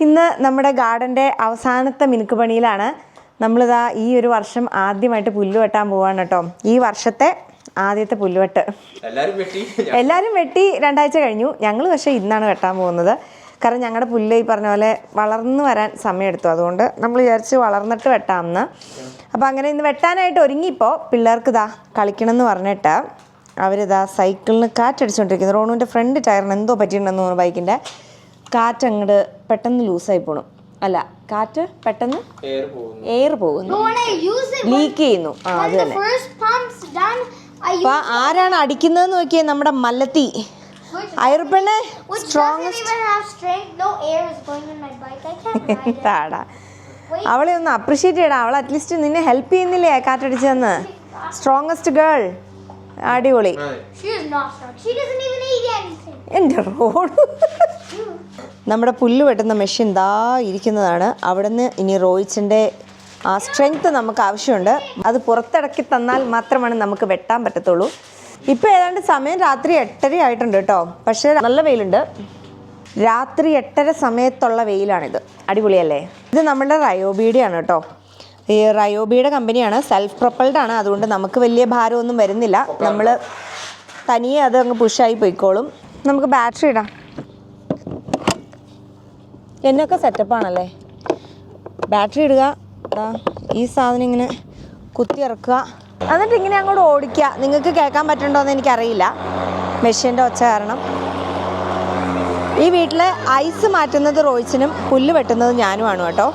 ഇന്ന് നമ്മുടെ ഗാർഡൻ്റെ അവസാനത്തെ മിനുക്ക് പണിയിലാണ്. നമ്മളിതാ ഈ ഒരു വർഷം ആദ്യമായിട്ട് പുല്ല് വെട്ടാൻ പോവാണ് കേട്ടോ. ഈ വർഷത്തെ ആദ്യത്തെ പുല്ലുവെട്ട് എല്ലാവരും വെട്ടി 2 ആഴ്ച കഴിഞ്ഞു. ഞങ്ങൾ പക്ഷേ ഇന്നാണ് വെട്ടാൻ പോകുന്നത്. കാരണം ഞങ്ങളുടെ പുല്ല് ഈ പറഞ്ഞ പോലെ വളർന്നു വരാൻ സമയമെടുത്തു. അതുകൊണ്ട് നമ്മൾ വിചാരിച്ച് വളർന്നിട്ട് വെട്ടാമെന്ന്. അപ്പോൾ അങ്ങനെ ഇന്ന് വെട്ടാനായിട്ട് ഒരുങ്ങിയപ്പോൾ പിള്ളേർക്ക് ഇതാ കളിക്കണം എന്ന് പറഞ്ഞിട്ട് അവരിതാ സൈക്കിളിന് കാറ്റടിച്ചുകൊണ്ടിരിക്കുന്നു. റോണുവിൻ്റെ ഫ്രണ്ട് ടയറിന് എന്തോ പറ്റിയിട്ടുണ്ടെന്ന് തോന്നുന്നു. ബൈക്കിൻ്റെ കാറ്റ് അങ്ങോട്ട് പെട്ടെന്ന് ലൂസായി പോണു. അല്ല, കാറ്റ് പെട്ടെന്ന് എയർ പോകുന്നു, ലീക്ക് ചെയ്യുന്നു. അത് തന്നെ. അപ്പൊ ആരാണ് അടിക്കുന്നതെന്ന് നോക്കിയേ, നമ്മുടെ മല്ലത്തി അയർപ്പെണ്ണ താടാ. അവളെ ഒന്ന് അപ്രിഷ്യേറ്റ് ചെയ്യടാ. അവൾ അറ്റ്ലീസ്റ്റ് നിന്നെ ഹെൽപ്പ് ചെയ്യുന്നില്ലേ കാറ്റടിച്ചെന്ന്. Strongest girl. അടിപൊളി. എൻ്റെ റോഡ്. നമ്മുടെ പുല്ല് വെട്ടുന്ന മെഷീൻ ദാ ഇരിക്കുന്നതാണ്. അവിടെ നിന്ന് ഇനി റോയിച്ചിൻ്റെ ആ സ്ട്രെങ്ത് നമുക്ക് ആവശ്യമുണ്ട്. അത് പുറത്തിറക്കി തന്നാൽ മാത്രമാണ് നമുക്ക് വെട്ടാൻ പറ്റത്തുള്ളൂ. ഇപ്പോൾ ഏതാണ്ട് സമയം രാത്രി 8:30 ആയിട്ടുണ്ട് കേട്ടോ. പക്ഷേ നല്ല വെയിലുണ്ട്. രാത്രി 8:30 സമയത്തുള്ള വെയിലാണിത്. അടിപൊളിയല്ലേ? ഇത് നമ്മുടെ റയോബിയുടെ ആണ് കേട്ടോ. ഈ റയോബിയുടെ കമ്പനിയാണ്. സെൽഫ് പ്രൊപ്പൽഡ് ആണ്. അതുകൊണ്ട് നമുക്ക് വലിയ ഭാരമൊന്നും വരുന്നില്ല. നമ്മൾ തനിയെ അത് അങ്ങ് പുഷായി പോയിക്കോളും. നമുക്ക് ബാറ്ററി ഇടാം. എന്നൊക്കെ സെറ്റപ്പാണല്ലേ. ബാറ്ററി ഇടുക, ഈ സാധനം ഇങ്ങനെ കുത്തി ഇറക്കുക, എന്നിട്ട് ഇങ്ങനെ അങ്ങോട്ട് ഓടിക്കുക. നിങ്ങൾക്ക് കേൾക്കാൻ പറ്റുന്നുണ്ടോയെന്ന് എനിക്കറിയില്ല, മെഷീൻ്റെ ഒച്ച കാരണം. ഈ വീട്ടിൽ ഐസ് മാറ്റുന്നത് റോയിച്ചിനും പുല്ല് വെട്ടുന്നത് ഞാനുമാണ് കേട്ടോ.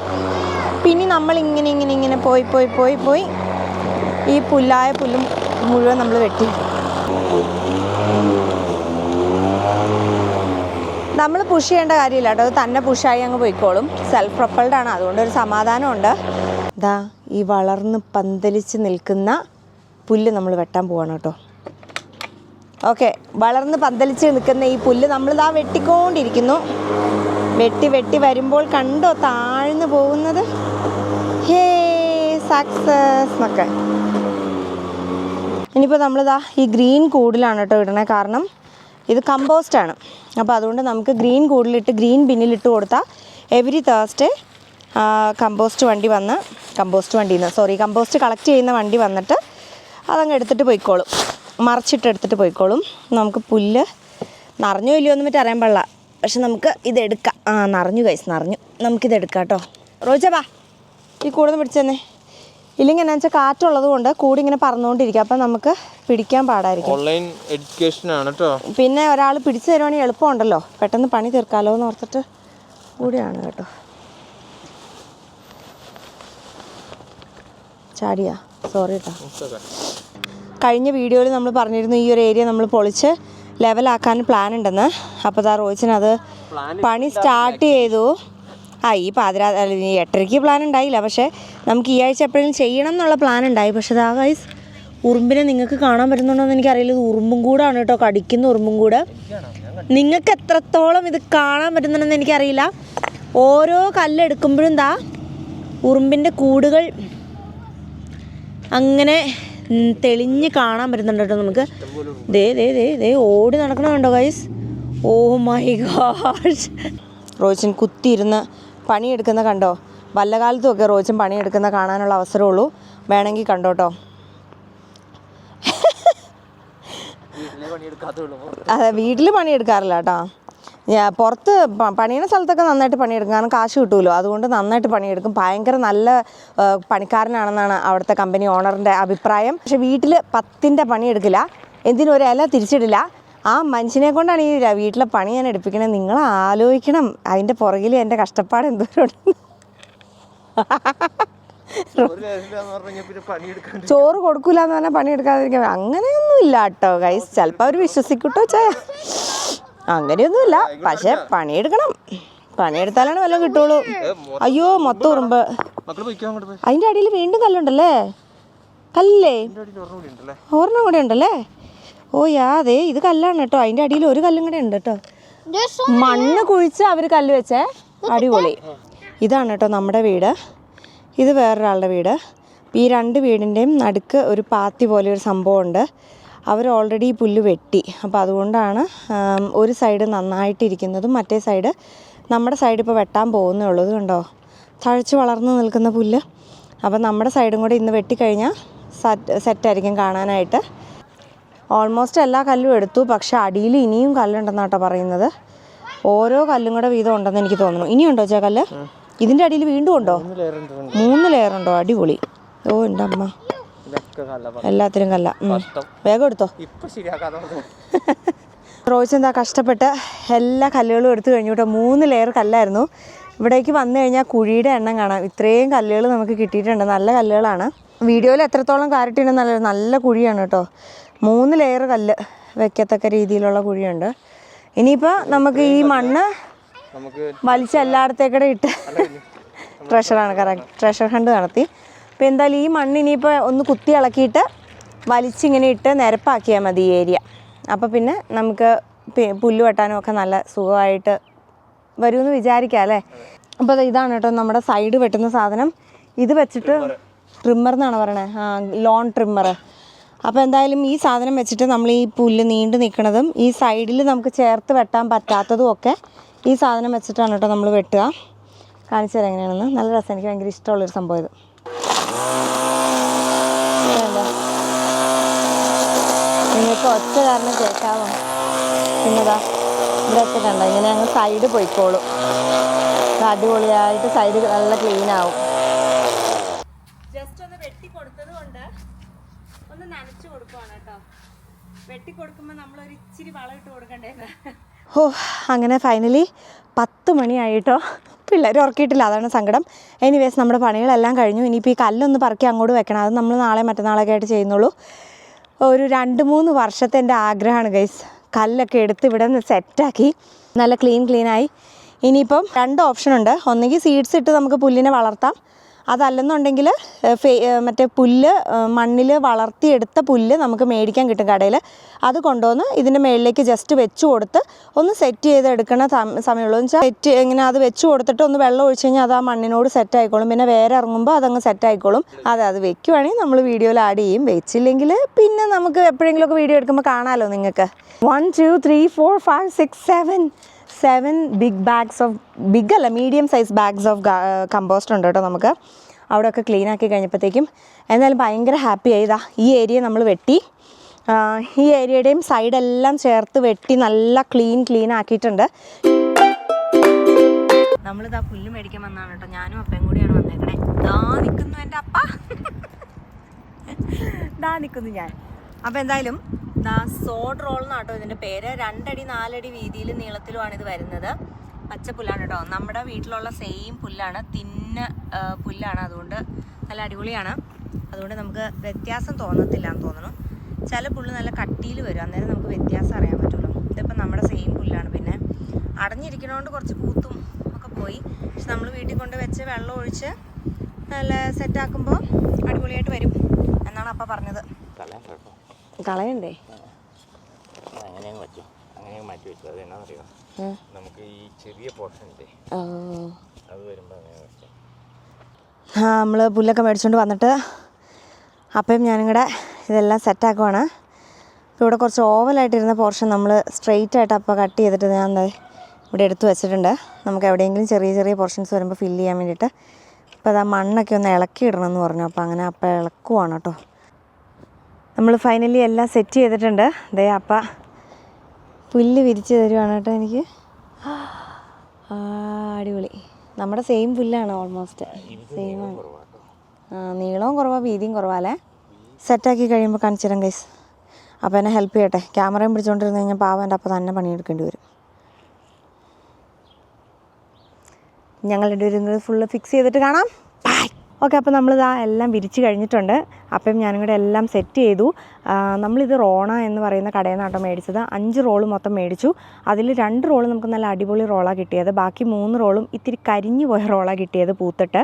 പിന്നെ നമ്മളിങ്ങനെ ഇങ്ങനെ ഇങ്ങനെ പോയി പോയി പോയി പോയി ഈ പുല്ലായ പുല്ലും മുഴുവൻ നമ്മൾ വെട്ടി. നമ്മൾ പുഷ് ചെയ്യേണ്ട കാര്യമില്ല കേട്ടോ. അത് തന്നെ പുഷായി അങ്ങ് പോയിക്കോളും. സെൽഫ് പ്രൊപ്പൽഡ് ആണ്. അതുകൊണ്ടൊരു സമാധാനമുണ്ട്. ഇതാ ഈ വളർന്ന് പന്തലിച്ച് നിൽക്കുന്ന പുല്ല് നമ്മൾ വെട്ടാൻ പോവാണ് കേട്ടോ. ഓക്കെ, വളർന്ന് പന്തലിച്ച് നിൽക്കുന്ന ഈ പുല്ല് നമ്മളിതാ വെട്ടിക്കൊണ്ടിരിക്കുന്നു. വെട്ടി വെട്ടി വരുമ്പോൾ കണ്ടോ താഴ്ന്നു പോകുന്നത്. ഹേ സക്സസ് എന്നൊക്കെ. ഇനിയിപ്പോൾ നമ്മളിതാ ഈ ഗ്രീൻ കൂടിലാണ് കേട്ടോ ഇടണേ. കാരണം ഇത് കമ്പോസ്റ്റാണ്. അപ്പോൾ അതുകൊണ്ട് നമുക്ക് ഗ്രീൻ കൂടിലിട്ട് ഗ്രീൻ ബിന്നിലിട്ട് കൊടുത്താൽ എവരി തേഴ്സ്ഡേ കമ്പോസ്റ്റ് കളക്ട് ചെയ്യുന്ന വണ്ടി വന്നിട്ട് അതങ്ങ് എടുത്തിട്ട് പോയിക്കോളും. മറിച്ചിട്ട് എടുത്തിട്ട് പോയിക്കോളും. നമുക്ക് പുല്ല് നിറഞ്ഞോ ഇല്ലയോ ഒന്നും അറിയാൻ പാടില്ല. പക്ഷെ നമുക്ക് ഇതെടുക്കാം. നിറഞ്ഞു ഗൈസ്, നിറഞ്ഞു. നമുക്കിതെടുക്കാം കേട്ടോ. റോജ വാ, ഈ കൂടെ പിടിച്ചു തന്നെ. ഇല്ലെങ്കിൽ എന്നാ വെച്ചാൽ കാറ്റുള്ളത് കൊണ്ട് കൂടി ഇങ്ങനെ പറന്നുകൊണ്ടിരിക്കും. അപ്പം നമുക്ക് പിടിക്കാൻ പാടായിരിക്കും. ഓൺലൈൻ എഡ്യൂക്കേഷൻ ആണ് കേട്ടോ. പിന്നെ ഒരാൾ പിടിച്ചു തരുവാണെങ്കിൽ എളുപ്പമുണ്ടല്ലോ, പെട്ടെന്ന് പണി തീർക്കാമല്ലോ എന്ന് ഓർത്തിട്ട് കൂടിയാണ് കേട്ടോ. ചാടിയാ, സോറി കേട്ടോ. കഴിഞ്ഞ വീഡിയോയിൽ നമ്മൾ പറഞ്ഞിരുന്നു ഈ ഒരു ഏരിയ നമ്മൾ പൊളിച്ച് ലെവലാക്കാൻ പ്ലാൻ ഉണ്ടെന്ന്. അപ്പോൾ ദാ റോയിച്ചിനത് പണി സ്റ്റാർട്ട് ചെയ്തു. ഈ 8:30 പ്ലാൻ ഉണ്ടായില്ല. പക്ഷേ നമുക്ക് ഈ ആഴ്ച എപ്പോഴെങ്കിലും ചെയ്യണം എന്നുള്ള പ്ലാൻ ഉണ്ടായി. പക്ഷേ ദാ ഗൈസ്, ഉറുമ്പിനെ നിങ്ങൾക്ക് കാണാൻ പറ്റുന്നുണ്ടോ എന്ന് എനിക്കറിയില്ല. ഇത് ഉറുമ്പും കൂടാണ് കേട്ടോ, കടിക്കുന്ന ഉറുമ്പും കൂട്. നിങ്ങൾക്ക് എത്രത്തോളം ഇത് കാണാൻ പറ്റുന്നുണ്ടെന്ന് എനിക്കറിയില്ല. ഓരോ കല്ലെടുക്കുമ്പോഴും ദാ ഉറുമ്പിൻ്റെ കൂടുകൾ അങ്ങനെ തെളിഞ്ഞ് കാണാൻ പറ്റുന്നുണ്ട് കേട്ടോ നമുക്ക്. ദേ ഓടി നടക്കണമുണ്ടോ guys? Oh my gosh. Royichan കുത്തിയിരുന്ന് പണിയെടുക്കുന്ന കണ്ടോ? വല്ല കാലത്തുമൊക്കെ റോയിച്ചൻ പണിയെടുക്കുന്ന കാണാനുള്ള അവസരമുള്ളൂ. വേണമെങ്കിൽ കണ്ടോട്ടോ. അതെ, വീട്ടിൽ പണിയെടുക്കാറില്ല കേട്ടോ. പുറത്ത് പണിയുന്ന സ്ഥലത്തൊക്കെ നന്നായിട്ട് പണിയെടുക്കും. കാരണം കാശ് കിട്ടുമല്ലോ, അതുകൊണ്ട് നന്നായിട്ട് പണിയെടുക്കും. ഭയങ്കര നല്ല പണിക്കാരനാണെന്നാണ് അവിടുത്തെ കമ്പനി ഓണറിൻ്റെ അഭിപ്രായം. പക്ഷെ വീട്ടിൽ 10ൻ്റെ പണിയെടുക്കില്ല. എന്തിനും ഒരു ഇല തിരിച്ചിടില്ല. ആ മനുഷ്യനെ കൊണ്ടാണ് ഈ വീട്ടിലെ പണി ഞാൻ എടുപ്പിക്കണത്. നിങ്ങൾ ആലോചിക്കണം അതിൻ്റെ പുറകിൽ എൻ്റെ കഷ്ടപ്പാട് എന്തോരം. ചോറ് കൊടുക്കൂല എന്ന് പറഞ്ഞാൽ പണിയെടുക്കാതിരിക്കാൻ അങ്ങനെയൊന്നും ഇല്ല കേട്ടോ ഗൈസ്. ചിലപ്പോൾ അവർ വിശ്വസിക്കൂട്ടോ അങ്ങനെയൊന്നുമില്ല. പക്ഷെ പണിയെടുക്കണം. പണിയെടുത്താലാണ് വല്ലതും കിട്ടുള്ളൂ. അയ്യോ, മൊത്തം ഉറുമ്പ്. അതിൻ്റെ അടിയിൽ വീണ്ടും കല്ലുണ്ടല്ലേ? കല്ലേ ഒരെണ്ണം കൂടെ ഉണ്ടല്ലേ? ഓ അതെ, ഇത് കല്ലാണ് കേട്ടോ. അതിൻ്റെ അടിയിൽ ഒരു കല്ലും കൂടെ ഉണ്ട് കേട്ടോ. മണ്ണ് കുഴിച്ച് അവർ കല്ല് വെച്ചേ. അടിപൊളി. ഇതാണ് കേട്ടോ നമ്മുടെ വീട്. ഇത് വേറൊരാളുടെ വീട്. ഈ 2 വീടിൻ്റെയും നടുക്ക് ഒരു പാത്തി പോലെ ഒരു സംഭവമുണ്ട്. അവർ ഓൾറെഡി പുല്ല് വെട്ടി. അപ്പോൾ അതുകൊണ്ടാണ് ഒരു സൈഡ് നന്നായിട്ടിരിക്കുന്നതും മറ്റേ സൈഡ് നമ്മുടെ സൈഡ് ഇപ്പോൾ വെട്ടാൻ പോകുന്നേ ഉള്ളൂ. ഇത് കണ്ടോ, തഴച്ച് വളർന്ന് നിൽക്കുന്ന പുല്ല്. അപ്പോൾ നമ്മുടെ സൈഡും കൂടെ ഇന്ന് വെട്ടിക്കഴിഞ്ഞാൽ സെറ്റായിരിക്കും കാണാനായിട്ട്. ഓൾമോസ്റ്റ് എല്ലാ കല്ലും എടുത്തു, പക്ഷേ അടിയിൽ ഇനിയും കല്ലുണ്ടെന്നാട്ടോ പറയുന്നത്. ഓരോ കല്ലും കൂടെ വീതം ഉണ്ടെന്ന് എനിക്ക് തോന്നുന്നു. ഇനിയുണ്ടോ ചേ കല്ല്? ഇതിൻ്റെ അടിയിൽ വീണ്ടും ഉണ്ടോ? 3 ലെയർ ഉണ്ടോ? അടിപൊളി. ഓ എൻ്റെ അമ്മ, എല്ലാത്തിനും കല്ല. വേഗം എടുത്തോ. റോയ്സ് എന്താ കഷ്ടപ്പെട്ട് എല്ലാ കല്ലുകളും എടുത്തു കഴിഞ്ഞു കേട്ടോ. 3 ലെയർ കല്ലായിരുന്നു. ഇവിടേക്ക് വന്നു കഴിഞ്ഞാൽ കുഴിയുടെ എണ്ണം കാണാം. ഇത്രയും കല്ലുകൾ നമുക്ക് കിട്ടിയിട്ടുണ്ട്. നല്ല കല്ലുകളാണ്. വീഡിയോയിൽ എത്രത്തോളം ക്ലാരിറ്റി ഉണ്ടെന്നല്ല, നല്ല കുഴിയാണ് കേട്ടോ. 3 ലെയർ കല്ല് വെക്കത്തക്ക രീതിയിലുള്ള കുഴിയുണ്ട്. ഇനിയിപ്പോൾ നമുക്ക് ഈ മണ്ണ് വലിച്ച് എല്ലായിടത്തേക്കൂടെ ഇട്ട് ട്രഷറാണ് കറക്റ്റ്, ട്രഷർ ഹണ്ട് നടത്തി. അപ്പോൾ എന്തായാലും ഈ മണ്ണ് ഇനിയിപ്പോൾ ഒന്ന് കുത്തി ഇളക്കിയിട്ട് വലിച്ചിങ്ങനെ ഇട്ട് നിരപ്പാക്കിയാൽ മതി ഈ ഏരിയ. അപ്പോൾ പിന്നെ നമുക്ക് പുല്ല് വെട്ടാനും ഒക്കെ നല്ല സുഖമായിട്ട് വരുമെന്ന് വിചാരിക്കാം അല്ലേ. അപ്പോൾ ഇതാണ് കേട്ടോ നമ്മുടെ സൈഡ് വെട്ടുന്ന സാധനം. ഇത് വെച്ചിട്ട് ട്രിമ്മർ എന്നാണ് പറയണേ, ലോൺ ട്രിമ്മർ. അപ്പോൾ എന്തായാലും ഈ സാധനം വെച്ചിട്ട് നമ്മൾ ഈ പുല്ല് നീണ്ടു നിൽക്കുന്നതും ഈ സൈഡിൽ നമുക്ക് ചേർത്ത് വെട്ടാൻ പറ്റാത്തതും ഒക്കെ ഈ സാധനം വെച്ചിട്ടാണ് കേട്ടോ നമ്മൾ വെട്ടുക. കാണിച്ചു തരാം എങ്ങനെയാണെന്ന്. നല്ല രസം, എനിക്ക് ഭയങ്കര ഇഷ്ടമുള്ളൊരു സംഭവം ഇത്. നിങ്ങൾക്ക് ഒറ്റ കാരണം കേൾക്കാമോ? പിന്നെതാ ഇവിടെയൊക്കെ കണ്ടോ, ഇങ്ങനെ അങ്ങ് സൈഡ് പോയിക്കോളും. അടിപൊളിയായിട്ട് സൈഡ് നല്ല ക്ലീൻ ആവും. ജസ്റ്റ് ഒന്ന് വെട്ടി കൊടുത്തത് കൊണ്ട് ഒന്ന് നനച്ചു കൊടുക്കുവാണ് കേട്ടോ. വെട്ടി കൊടുക്കുമ്പോൾ നമ്മളൊരു ഇച്ചിരി വളം ഇട്ട് കൊടുക്കണ്ടേ. ഓ അങ്ങനെ ഫൈനലി 10 മണിയായിട്ടോ. പിള്ളേർ ഉറക്കിയിട്ടില്ല, അതാണ് സങ്കടം. എനിവേസ് നമ്മുടെ പണികളെല്ലാം കഴിഞ്ഞു. ഇനിയിപ്പോൾ ഈ കല്ലൊന്ന് പറക്കി അങ്ങോട്ട് വെക്കണം. അത് നമ്മൾ നാളെ മറ്റന്നാളൊക്കെ ആയിട്ട് ചെയ്യുന്നുള്ളൂ. ഒരു 2-3 വർഷത്തെ എൻ്റെ ആഗ്രഹമാണ് ഗൈസ്. കല്ലൊക്കെ എടുത്ത് ഇവിടെ നിന്ന് സെറ്റാക്കി നല്ല ക്ലീനായി. ഇനിയിപ്പം 2 ഓപ്ഷനുണ്ട്. ഒന്നുകിൽ സീഡ്സ് ഇട്ട് നമുക്ക് പുല്ലിനെ വളർത്താം, അതല്ലെന്നുണ്ടെങ്കിൽ മറ്റേ പുല്ല് മണ്ണിൽ വളർത്തിയെടുത്ത പുല്ല് നമുക്ക് മേടിക്കാൻ കിട്ടും കടയിൽ. അത് കൊണ്ടുവന്ന് ഇതിൻ്റെ മുകളിലേക്ക് ജസ്റ്റ് വെച്ച് കൊടുത്ത് ഒന്ന് സെറ്റ് ചെയ്തെടുക്കണ സമയമുള്ളൂ. എന്ന് വെച്ചാൽ സെറ്റ് ഇങ്ങനെ അത് വെച്ച് കൊടുത്തിട്ട് ഒന്ന് വെള്ളം ഒഴിച്ച് കഴിഞ്ഞാൽ അത് ആ മണ്ണിനോട് സെറ്റ് ആയിക്കോളും. പിന്നെ വേറെ ഇറങ്ങുമ്പോൾ അതങ്ങ് സെറ്റ് ആയിക്കോളും. അത് വെക്കുവാണെങ്കിൽ നമ്മൾ വീഡിയോയിൽ ആഡ് ചെയ്യും. വെച്ചില്ലെങ്കിൽ പിന്നെ നമുക്ക് എപ്പോഴെങ്കിലുമൊക്കെ വീഡിയോ എടുക്കുമ്പോൾ കാണാമല്ലോ നിങ്ങൾക്ക്. 1 2 3 4 5 6 7 big bags of medium size bags of compost ഉണ്ട് കേട്ടോ നമുക്ക്. അവിടെയൊക്കെ ക്ലീനാക്കി കഴിഞ്ഞപ്പോഴത്തേക്കും എന്നാലും ഭയങ്കര ഹാപ്പി ആയതാ. ഈ ഏരിയ നമ്മൾ വെട്ടി, ഈ ഏരിയയുടെയും സൈഡെല്ലാം ചേർത്ത് വെട്ടി നല്ല ക്ലീൻ ആക്കിയിട്ടുണ്ട്. നമ്മളിതാ പുല്ല് മേടിക്കാൻ വന്നതാണ് കേട്ടോ. ഞാനും അപ്പയും കൂടിയാണ് വന്നേക്കണേ. ദാ നിൽക്കുന്നു എൻ്റെ അപ്പ, ദാ നിൽക്കുന്നു ഞാൻ. അപ്പോൾ എന്തായാലും സോഡ് റോൾ എന്നാട്ടോ ഇതിൻ്റെ പേര്. 2 അടി 4 അടി വീതിയിൽ നീളത്തിലുമാണ് ഇത് വരുന്നത്. പച്ചപ്പുല്ലാണ് കേട്ടോ. നമ്മുടെ വീട്ടിലുള്ള സെയിം പുല്ലാണ്, തിന്ന് പുല്ലാണ്. അതുകൊണ്ട് നല്ല അടിപൊളിയാണ്. അതുകൊണ്ട് നമുക്ക് വ്യത്യാസം തോന്നത്തില്ല എന്ന് തോന്നുന്നു. ചില പുല്ല് നല്ല കട്ടിയിൽ വരും, അന്നേരം നമുക്ക് വ്യത്യാസം അറിയാൻ പറ്റുള്ളൂ. ഇതിപ്പോൾ നമ്മുടെ സെയിം പുല്ലാണ്. പിന്നെ അടഞ്ഞിരിക്കണോണ്ട് കുറച്ച് പൂത്തും ഒക്കെ പോയി. പക്ഷെ നമ്മൾ വീട്ടിൽ കൊണ്ട് വെച്ച് വെള്ളം ഒഴിച്ച് നല്ല സെറ്റാക്കുമ്പോൾ അടിപൊളിയായിട്ട് വരും എന്നാണ് അപ്പ പറഞ്ഞത്. കളയണ്ടേ? മാറ്റി വെച്ചു. അത് എന്നാന്നറിയോ, നമുക്ക് ഈ ചെറിയ പോർഷൻ അത് വരുമ്പോൾ നമ്മൾ പുല്ലൊക്കെ മേടിച്ചുകൊണ്ട് വന്നിട്ട് അപ്പം ഞാനും കൂടെ ഇതെല്ലാം സെറ്റാക്കുവാണ്. ഇപ്പോൾ ഇവിടെ കുറച്ച് ഓവലായിട്ടിരുന്ന പോർഷൻ നമ്മൾ സ്ട്രെയിറ്റ് ആയിട്ട് അപ്പോൾ കട്ട് ചെയ്തിട്ട് ഞാൻ ഇവിടെ എടുത്ത് വെച്ചിട്ടുണ്ട്. നമുക്ക് എവിടെയെങ്കിലും ചെറിയ പോർഷൻസ് വരുമ്പോൾ ഫില്ല് ചെയ്യാൻ വേണ്ടിയിട്ട്. അപ്പോൾ അത് ആ മണ്ണൊക്കെ ഒന്ന് ഇളക്കി ഇടണമെന്ന് പറഞ്ഞു. അപ്പോൾ അങ്ങനെ അപ്പം ഇളക്കുവാണ് കേട്ടോ. നമ്മൾ ഫൈനലി എല്ലാം സെറ്റ് ചെയ്തിട്ടുണ്ട്. ദേ അപ്പ പുല്ല് വിരിച്ച് തരുവാണ് കേട്ടോ എനിക്ക്. അടിപൊളി. നമ്മുടെ സെയിം പുല്ലാണ്, ഓൾമോസ്റ്റ് സെയിമാണ്. നീളവും കുറവാണ്, വീതിയും കുറവാല്ലേ. സെറ്റാക്കി കഴിയുമ്പോൾ കാണിച്ചു തരാം ഗൈസ്. അപ്പോൾ എന്നെ ഹെൽപ്പ് ചെയ്യട്ടെ. ക്യാമറയും പിടിച്ചുകൊണ്ടിരുന്ന് കഴിഞ്ഞാൽ പാവം എൻ്റെ അപ്പം തന്നെ പണിയെടുക്കേണ്ടി വരും. ഞങ്ങൾ രണ്ടുപേരും ഫുള്ള് ഫിക്സ് ചെയ്തിട്ട് കാണാം. ഓക്കെ, അപ്പോൾ നമ്മളിതാ എല്ലാം വിരിച്ച് കഴിഞ്ഞിട്ടുണ്ട്. അപ്പം ഞാനും കൂടെ എല്ലാം സെറ്റ് ചെയ്തു. നമ്മളിത് റോണ എന്ന് പറയുന്ന കടയിൽ നിന്നാട്ടോ മേടിച്ചത്. 5 റോള് മൊത്തം മേടിച്ചു. അതിൽ 2 റോള് നമുക്ക് നല്ല അടിപൊളി റോളാണ് കിട്ടിയത്. ബാക്കി 3 റോളും ഇത്തിരി കരിഞ്ഞു പോയ റോളാണ് കിട്ടിയത് പൂത്തിട്ട്.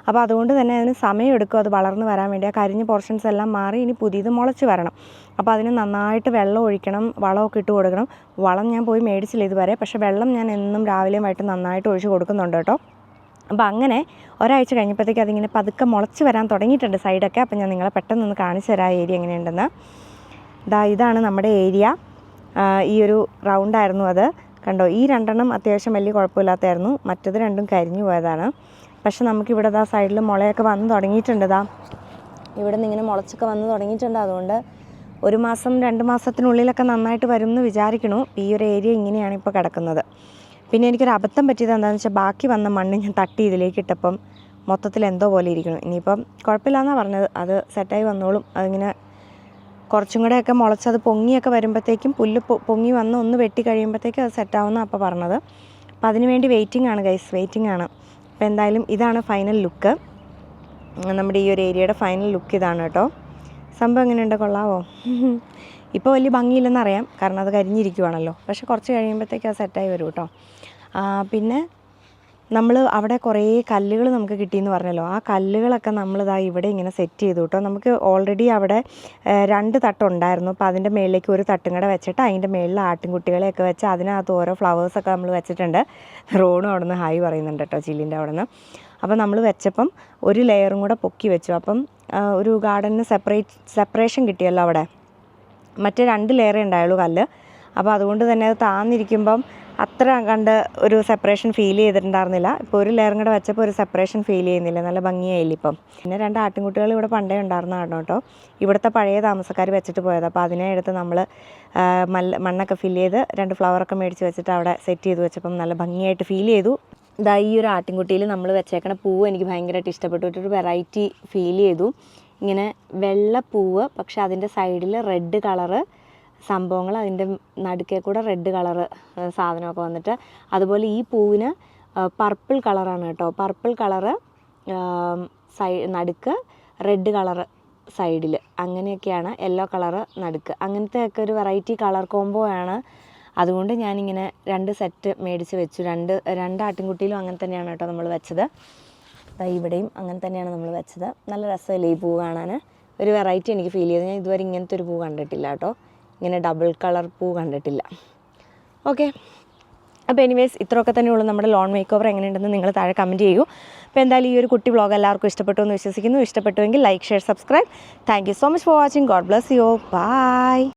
അപ്പോൾ അതുകൊണ്ട് തന്നെ അതിന് സമയമെടുക്കും അത് വളർന്ന് വരാൻ വേണ്ടി. ആ കരിഞ്ഞ പോർഷൻസ് എല്ലാം മാറി ഇനി പുതിയത് മുളച്ച് വരണം. അപ്പോൾ അതിന് നന്നായിട്ട് വെള്ളം ഒഴിക്കണം, വളമൊക്കെ ഇട്ട് കൊടുക്കണം. വളം ഞാൻ പോയി മേടിച്ചില്ല ഇതുവരെ, പക്ഷേ വെള്ളം ഞാൻ എന്നും രാവിലെയും വൈകിട്ട് നന്നായിട്ട് ഒഴിച്ച് കൊടുക്കുന്നുണ്ട് കേട്ടോ. അപ്പോൾ അങ്ങനെ ഒരാഴ്ച കഴിഞ്ഞപ്പോഴത്തേക്ക് അതിങ്ങനെ പതുക്കെ മുളച്ച് വരാൻ തുടങ്ങിയിട്ടുണ്ട് സൈഡൊക്കെ. അപ്പോൾ ഞാൻ നിങ്ങളെ പെട്ടെന്നൊന്ന് കാണിച്ചു തരാം ഏരിയ എങ്ങനെയുണ്ടെന്ന്. ഇതാണ് നമ്മുടെ ഏരിയ. ഈ ഒരു റൗണ്ടായിരുന്നു അത്. കണ്ടോ, ഈ 2 അത്യാവശ്യം വലിയ കുഴപ്പമില്ലാത്തതായിരുന്നു, മറ്റത് 2 കരിഞ്ഞു പോയതാണ്. പക്ഷെ നമുക്കിവിടെ ദാ സൈഡിൽ മുളയൊക്കെ വന്ന് തുടങ്ങിയിട്ടുണ്ട്. ഇവിടെ നിന്ന് ഇങ്ങനെ മുളച്ചൊക്കെ വന്ന് തുടങ്ങിയിട്ടുണ്ട്. അതുകൊണ്ട് 1 മാസം 2 മാസത്തിനുള്ളിലൊക്കെ നന്നായിട്ട് വരും എന്ന് വിചാരിക്കണു. ഈ ഒരു ഏരിയ ഇങ്ങനെയാണ് ഇപ്പോൾ കിടക്കുന്നത്. പിന്നെ എനിക്കൊരു അബദ്ധം പറ്റിയത് എന്താണെന്ന് വെച്ചാൽ ബാക്കി വന്ന മണ്ണ് ഞാൻ തട്ടി ഇതിലേക്ക് ഇട്ടപ്പം മൊത്തത്തിൽ എന്തോ പോലെ ഇരിക്കണം. ഇനിയിപ്പം കുഴപ്പമില്ലാന്നാണ് പറഞ്ഞത്, അത് സെറ്റായി വന്നോളും. അതിങ്ങനെ കുറച്ചും കൂടെയൊക്കെ മുളച്ചത് പൊങ്ങിയൊക്കെ വരുമ്പോഴത്തേക്കും പുല്ല് പൊങ്ങി വന്ന് ഒന്ന് വെട്ടി കഴിയുമ്പോഴത്തേക്കും അത് സെറ്റാവുമെന്നാണ് അപ്പോൾ പറഞ്ഞത്. അപ്പോൾ അതിന് വേണ്ടി വെയിറ്റിംഗ് ആണ് ഗൈസ്, വെയിറ്റിംഗ് ആണ്. അപ്പോൾ എന്തായാലും ഇതാണ് ഫൈനൽ ലുക്ക്. നമ്മുടെ ഈ ഒരു ഏരിയയുടെ ഫൈനൽ ലുക്ക് ഇതാണ് കേട്ടോ. സംഭവം എങ്ങനെയുണ്ട്, കൊള്ളാവോ? ഇപ്പോൾ വലിയ ഭംഗിയില്ലെന്നറിയാം, കാരണം അത് കരിഞ്ഞിരിക്കുവാണല്ലോ. പക്ഷെ കുറച്ച് കഴിയുമ്പോഴത്തേക്ക് അത് സെറ്റായി വരും കേട്ടോ. പിന്നെ നമ്മൾ അവിടെ കുറേ കല്ലുകൾ നമുക്ക് കിട്ടിയെന്ന് പറഞ്ഞല്ലോ. ആ കല്ലുകളൊക്കെ നമ്മളിതാ ഇവിടെ ഇങ്ങനെ സെറ്റ് ചെയ്തു കേട്ടോ. നമുക്ക് ഓൾറെഡി അവിടെ 2 തട്ടുണ്ടായിരുന്നു. അപ്പോൾ അതിൻ്റെ മേളിലേക്ക് ഒരു തട്ടും കൂടെ വെച്ചിട്ട് അതിൻ്റെ മേളിൽ ആട്ടിൻകുട്ടികളെയൊക്കെ വെച്ച് അതിനകത്ത് ഓരോ ഫ്ലവേഴ്സൊക്കെ നമ്മൾ വെച്ചിട്ടുണ്ട്. റോണും അവിടെ നിന്ന് ഹായ് പറയുന്നുണ്ട് കേട്ടോ, ചില്ലിൻ്റെ അവിടെ നിന്ന്. അപ്പോൾ നമ്മൾ വെച്ചപ്പം ഒരു ലെയറും കൂടെ പൊക്കി വെച്ചു. അപ്പം ഒരു ഗാർഡനിന് സെപ്പറേഷൻ കിട്ടിയല്ലോ അവിടെ. മറ്റേ 2 ലെയറേ ഉണ്ടായുള്ളൂ കല്ല്. അപ്പോൾ അതുകൊണ്ട് തന്നെ അത് താന്നിരിക്കുമ്പം അത്ര കണ്ട് ഒരു സെപ്പറേഷൻ ഫീൽ ചെയ്തിട്ടുണ്ടായിരുന്നില്ല. ഇപ്പോൾ ഒരു ലെയറും കൂടെ വെച്ചപ്പോൾ ഒരു സെപ്പറേഷൻ ഫീൽ ചെയ്യുന്നില്ല, നല്ല ഭംഗിയായില്ല ഇപ്പം. പിന്നെ 2 ആട്ടിൻകുട്ടികൾ ഇവിടെ പണ്ടേ ഉണ്ടായിരുന്നതാണ് കേട്ടോ. ഇവിടുത്തെ പഴയ താമസക്കാർ വെച്ചിട്ട് പോയത്. അപ്പോൾ അതിനെ എടുത്ത് നമ്മൾ മണ്ണൊക്കെ ഫില്ല് ചെയ്ത് 2 ഫ്ലവറൊക്കെ മേടിച്ച് വെച്ചിട്ട് അവിടെ സെറ്റ് ചെയ്ത് വെച്ചപ്പം നല്ല ഭംഗിയായിട്ട് ഫീൽ ചെയ്തു. ഇതാ ഈ ഒരു ആട്ടിൻകുട്ടിയിൽ നമ്മൾ വെച്ചേക്കണ പൂവ് എനിക്ക് ഭയങ്കരമായിട്ട് ഇഷ്ടപ്പെട്ടു. ഒരു വെറൈറ്റി ഫീൽ ചെയ്തു. ഇങ്ങനെ വെള്ള പൂവ്, പക്ഷെ അതിൻ്റെ സൈഡിൽ റെഡ് കളറ് സംഭവങ്ങൾ, അതിൻ്റെ നടുക്കേ കൂടെ റെഡ് കളറ് സാധനമൊക്കെ വന്നിട്ട്, അതുപോലെ ഈ പൂവിന് പർപ്പിൾ കളറാണ് കേട്ടോ. പർപ്പിൾ കളറ് നടുക്ക്, റെഡ് കളറ് സൈഡിൽ, അങ്ങനെയൊക്കെയാണ്. യെല്ലോ കളറ് നടുക്ക്, അങ്ങനത്തെയൊക്കെ ഒരു വെറൈറ്റി കളർ കോംബോ ആണ്. അതുകൊണ്ട് ഞാനിങ്ങനെ 2 സെറ്റ് മേടിച്ച് വെച്ചു. 2 ആട്ടിൻകുട്ടിയിലും അങ്ങനെ തന്നെയാണ് കേട്ടോ നമ്മൾ വെച്ചത്. ഇവിടെയും അങ്ങനെ തന്നെയാണ് നമ്മൾ വെച്ചത്. നല്ല രസമല്ലേ ഈ പൂ കാണാൻ, ഒരു വെറൈറ്റി എനിക്ക് ഫീൽ ചെയ്തു. ഞാൻ ഇതുവരെ ഇങ്ങനത്തെ ഒരു പൂ കണ്ടിട്ടില്ല കേട്ടോ, ഇങ്ങനെ ഡബിൾ കളർ പൂ കണ്ടിട്ടില്ല. ഓക്കെ, അപ്പോൾ എനിവേസ് ഇത്രയൊക്കെ തന്നെയുള്ളൂ നമ്മുടെ ലോൺ മേക്ക് ഓവർ. എങ്ങനെയുണ്ടെന്ന് നിങ്ങൾ താഴെ കമൻറ്റ് ചെയ്യൂ. അപ്പോൾ എന്തായാലും ഈ ഒരു കുട്ടി വ്ളോഗ് എല്ലാവർക്കും ഇഷ്ടപ്പെട്ടു എന്ന് വിശ്വസിക്കുന്നു. ഇഷ്ടപ്പെട്ടുവെങ്കിൽ like, share, subscribe. Thank you so much for watching. God bless you. By.